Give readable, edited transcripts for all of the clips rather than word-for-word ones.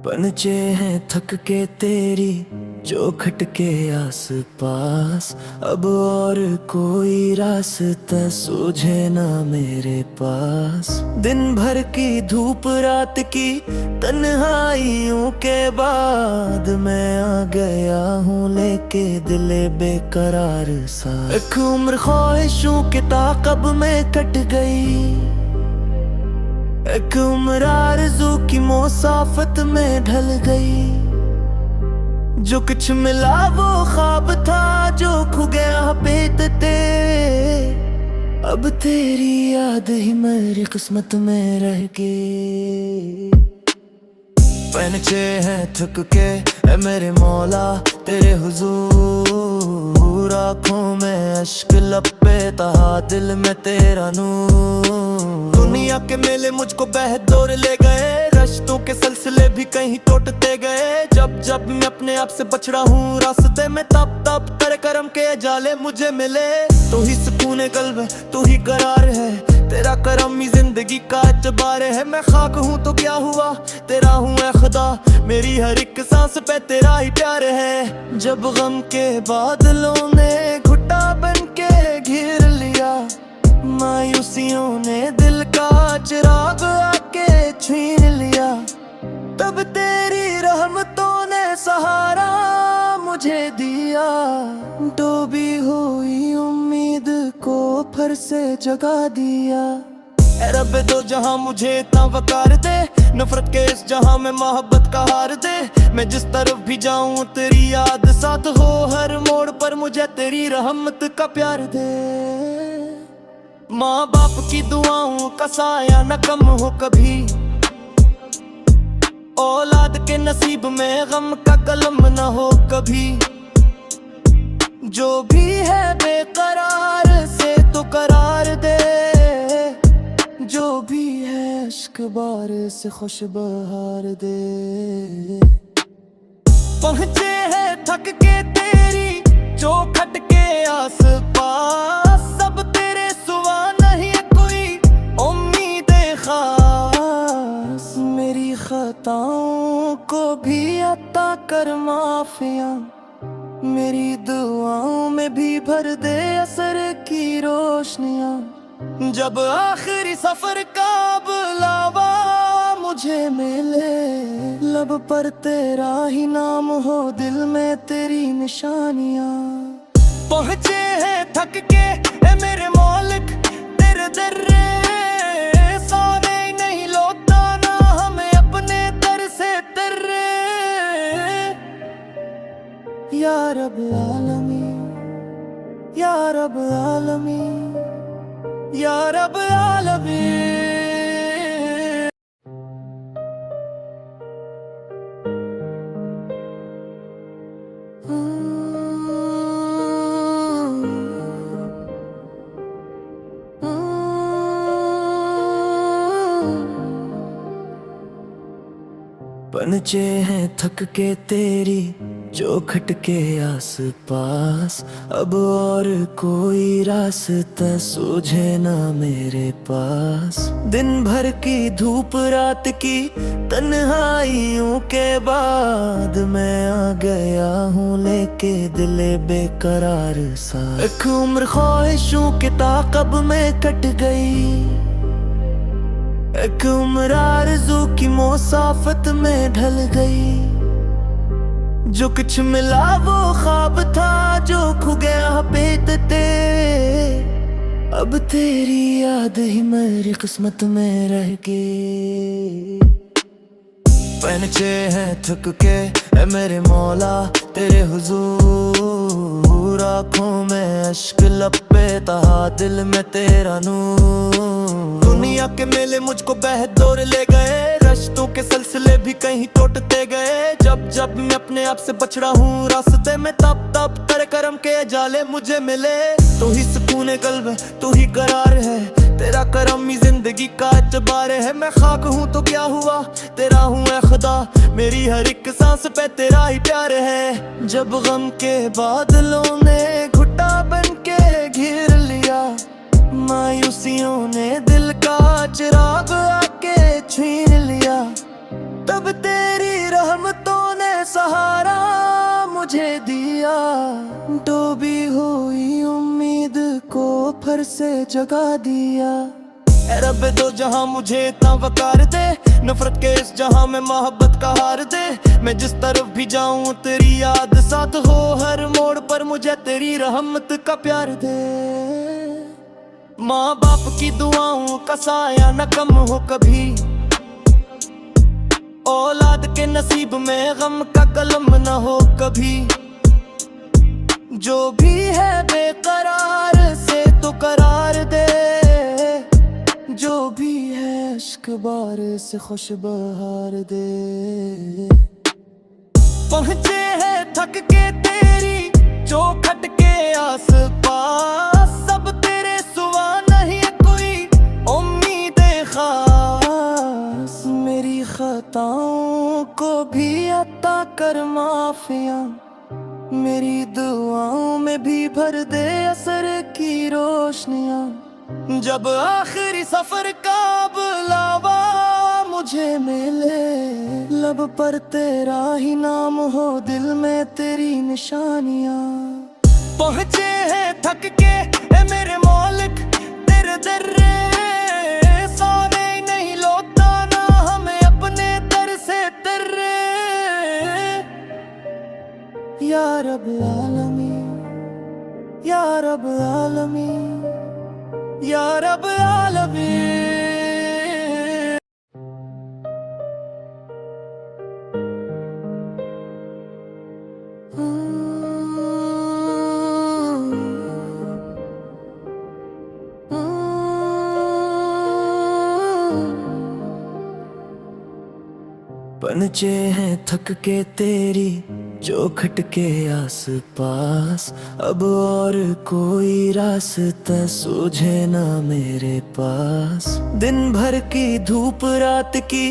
पनचे हैं थक के तेरी जो खटके आस पास। अब और कोई रास्ता सूझे ना मेरे पास। दिन भर की धूप रात की तन्हाइयों के बाद मैं आ गया हूँ लेके दिले बेकरार सा। एक उम्र ख्वाहिशों के ताक़ब में कट गई, एक उम्र आरज़ू की मुसाफत में ढल गई। जो कुछ मिला वो ख्वाब था जो खो गया बेतते। अब तेरी याद ही मेरी किस्मत में रह गई। पनचे हैं थक के ए मेरे मौला तेरे हुजूर। आँखों में अश्क लपे तहा दिल में तेरा नूर। दुनिया के मेले मुझको बहदौर ले गए, रश्तों के सिलसिले भी कहीं टूटते गए। जब जब मैं अपने आप से बछड़ा हूँ रास्ते में, तब तब तेरे करम के जाले मुझे मिले। तू ही सुकून कल्ब है, तू ही करार है, तेरा करम ही जिंदगी का एतबार है। मैं खाक हूँ तो क्या हुआ, तेरा हूँ ऐ खुदा, मेरी हर एक सांस पे तेरा ही प्यार है। जब गम के बादलों ने घुटा बन के घेर लिया, मायूसियों ने दिल का चिराग आके छीन लिया, तब तेरी रहमतों ने सहारा मुझे दिया। डूबी हुई उम्मीद को फिर से जगा दिया। ऐ रब दो जहां मुझे इतना वकार दे, नफरत के इस जहां में मोहब्बत का हार दे। मैं जिस तरफ भी जाऊं तेरी याद साथ हो, हर मोड़ पर मुझे तेरी रहमत का प्यार दे। माँ बाप की दुआओं का साया न कम हो कभी, औलाद के नसीब में गम का कलम न हो कभी। जो भी है बेकरार से तो करार दे, जो भी है इश्क बार से खुश बहार दे। पहुँचे हैं थक के तेरी जो खटके आस पास, सब तेरे सुवा नहीं कोई उम्मीद खास। मेरी खताओं को भी अता कर माफिया, मेरी दुआओं में भी भर दे असर की रोशनियाँ। जब आखिरी सफर का बुलावा मुझे मिले, लब पर तेरा ही नाम हो, दिल में तेरी निशानियाँ। पहुँचे हैं थक के ए मेरे मौलिक तेरे दर्रे, सारे ही नहीं लौटा ना हमें अपने दर से तर्रे। या रब आलमीन, या रब आलमीन, या रब आलमीन। पनचे हैं थक के तेरी जो खटके आस पास। अब और कोई रास्ता सूझे ना मेरे पास। दिन भर की धूप रात की तन्हाइयों के बाद मैं आ गया हूँ लेके दिले बेकरार सा। एक उम्र ख्वाहिशों के ताक़ब में कट गई, एक उम्र आरज़ू की मुसाफत में ढल गई। जो कुछ मिला वो ख्वाब था जो खो गया बेतते। अब तेरी याद ही मेरी किस्मत में रह गई। पनचे हैं थक के ए मेरे मौला तेरे हुजूर। आँखों में अश्क लपे तहा दिल में तेरा नूर। दुनिया के मेले मुझको बहदौर ले गए, रश्तों के सिलसिले भी कहीं टूटते गए। जब जब मैं अपने आप से बछड़ा हूँ रास्ते में, तब तब तेरे करम के जाले मुझे मिले। तू ही सुकून कल्ब है, तू ही करार है, तेरा करम ही जिंदगी का एतबार है। मैं खाक हूँ तो क्या हुआ, तेरा हूँ ऐ खुदा, मेरी हर एक सांस पे तेरा ही प्यार है। जब गम के बादलों ने घुटा बन के घेर लिया, मायूसियों ने दिल का चिराग आके छीन लिया, तब तेरी मुझे दिया, डूबी हुई उम्मीद को फिर से जगा दिया। ऐ रब दो जहां मुझे इतना वकार दे, नफरत के इस जहां में मोहब्बत का हार दे। मैं जिस तरफ भी जाऊं तेरी याद साथ हो, हर मोड़ पर मुझे तेरी रहमत का प्यार दे। माँ बाप की दुआओं का साया न कम हो कभी, औलाद के नसीब में गम का कलम न हो कभी। जो भी है बेकरार से तो करार दे, जो भी है इश्क बार से खुश बहार दे। पहुंचे हैं थक के तेरी चौखट के आस पास, सब तेरे सिवा नहीं कोई उम्मीद खास। मेरी खताओं को भी अता कर माफिया, मेरी दुआओं में भी भर दे असर की रोशनियां। जब आखिरी सफर का बुलावा मुझे मिले, लब पर तेरा ही नाम हो, दिल में तेरी निशानियां। पहुंचे हैं थक के ए मेरे मौलिक तेरे दर्रे, सोने नहीं लौटा ना हमें अपने दर से तर्रे। या रब आलमीन, या रब आलमीन, या रब आलमीन। पनचे हैं थक के तेरी चौखट के आस पास, अब और कोई रास्ता सूझे ना मेरे पास। दिन भर की धूप रात की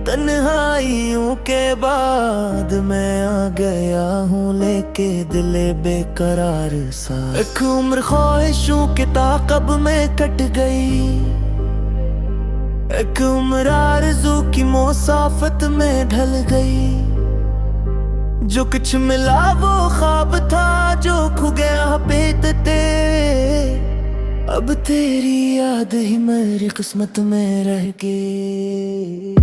तन्हाइयों के बाद मैं आ गया हूँ लेके दिले बेकरार सा। एक उम्र ख्वाहिशों के ताक़ब में कट गई, एक उम्र आरज़ू की मुसाफत में ढल गई। जो कुछ मिला वो ख्वाब था जो खो गया बेतते, अब तेरी याद ही मेरी किस्मत में रह गई।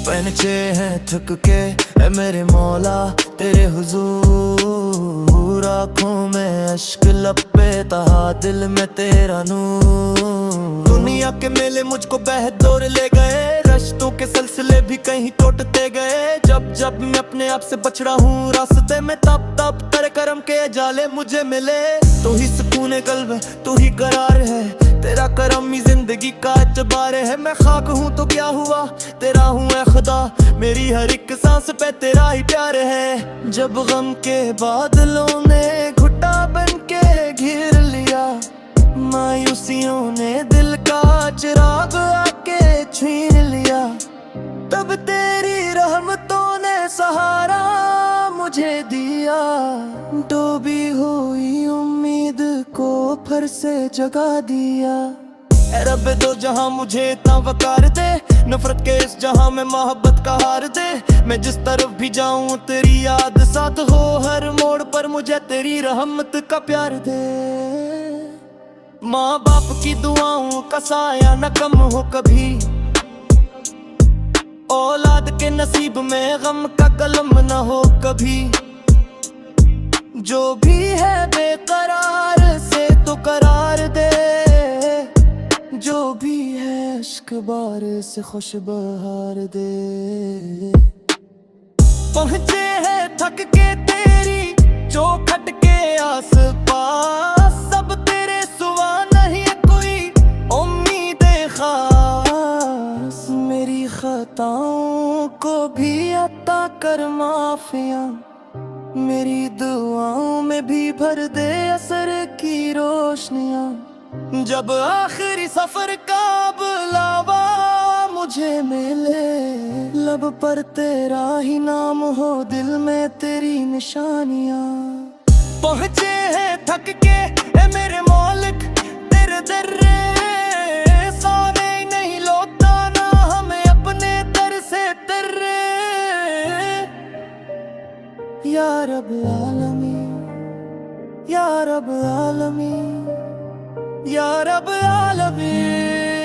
पहुंचे हैं थक के ए मेरे मौला तेरे हुजूर, आँखों में अश्क लपे तहा दिल में तेरा नूर। दुनिया के मेले मुझको बहदौर ले गए, रिश्तों के सिलसिले भी कहीं टूटते गए। जब जब मैं अपने आप से बच रहा हूँ रास्ते में, तब तब तेरे करम के जाले मुझे मिले। तू ही सुकून कल्ब है, तू ही करार है, तेरा करम ही जिंदगी का एतबार है। मैं खाक हूँ तो क्या हुआ, तेरा हूँ ऐ खुदा, मेरी हर एक सांस पे तेरा ही प्यार है। जब गम के बादलों ने घुटा बन के घेर लिया, मायूसियों ने दिल का चिराग आके छीन लिया, तब तेरी रहमतों ने सहारा मुझे दिया। डूबी हुई उम्मीद को फिर से जगा दिया। ऐ रब दो जहां मुझे इतना वकार दे, नफरत के इस जहां में मोहब्बत का हार दे। मैं जिस तरफ भी जाऊं तेरी याद साथ हो, हर मोड़ पर मुझे तेरी रहमत का प्यार दे। माँ बाप की दुआओं का साया न कम हो कभी, औलाद के नसीब में गम का कलम न हो कभी। जो भी है बेकरार से तो करार दे, जो भी है इश्क बार से खुश बहार दे। पहुंचे हैं थक के तेरी चौखट के आस पास, सब तेरे सिवा नहीं कोई उम्मीद खास। मेरी खताओं को भी अता कर माफिया, मेरी दुआओं में भी भर दे असर की रोशनियां। जब आखिरी सफर का बुलावा मुझे मिले, लब पर तेरा ही नाम हो, दिल में तेरी निशानियां। पहुंचे हैं थक के ए मेरे मौलिक तेरे दर्रे, सोने नहीं लौटा ना हमें अपने दर से तर्रे। या रब आलमीन, या रब आलमीन, या रब आलमीन।